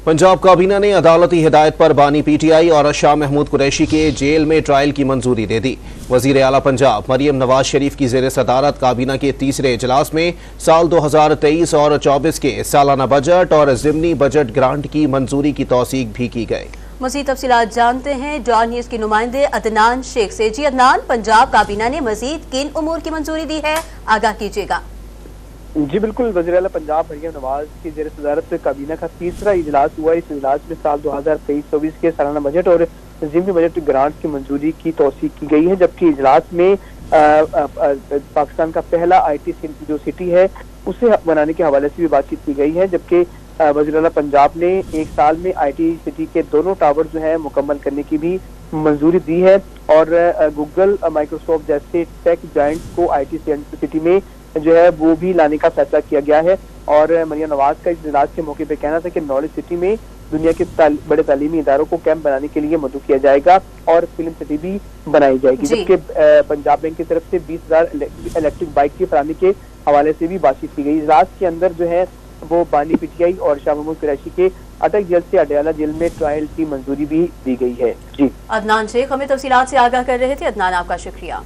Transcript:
पंजाब काबीना ने अदालती हिदायत पर बानी PTI और शाह महमूद कुरैशी के जेल में ट्रायल की मंजूरी दे दी। वजीर आला पंजाब मरियम नवाज शरीफ की ज़ेर सदारत काबीना के तीसरे इजलास में साल 2023 और 24 के सालाना बजट और ज़िमनी बजट ग्रांट की मंजूरी की तौसीक भी की गई। मज़ीद तफसीलात जानते हैं डॉन न्यूज़ के नुमाइंदे अदनान शेख से। जी अदनान, पंजाब काबीना ने मज़ीद किन उमूर की मंजूरी दी है, आगाह कीजिएगा। जी बिल्कुल, वज़ीर आला पंजाब मरियम नवाज की ज़ेर सदारत काबीना का तीसरा इजलास हुआ। इस इजलास में साल 2023-24 के सालाना बजट और ज़िमनी बजट ग्रांट की मंजूरी की तौसीक की गई है, जबकि इजलास में पाकिस्तान का पहला IT जो सिटी है उसे बनाने के हवाले से भी बातचीत की गई है। जबकि वज़ीर आला पंजाब ने एक साल में IT सिटी के दोनों टावर जो है मुकम्मल करने की भी मंजूरी दी है और गूगल माइक्रोसॉफ्ट जैसे टेक जायंट्स को IT सिटी में जो है वो भी लाने का फैसला किया गया है। और मरियम नवाज का इस इजलास के मौके पे कहना था कि नॉलेज सिटी में दुनिया के बड़े तालीमी इदारों को कैंप बनाने के लिए मदद किया जाएगा और फिल्म सिटी भी बनाई जाएगी। जबकि पंजाब बैंक की तरफ से 20,000 इलेक्ट्रिक बाइक की फराहमी के हवाले से भी बातचीत की गई। इजलास के अंदर जो है वो बानी PTI और शाह महमूद कुरैशी के अटक जेल से अडयाला जेल में ट्रायल की मंजूरी भी दी गई है। जी अदनान शेख हमें तफसीलात से आगाह कर रहे थे। अदनान, आपका शुक्रिया।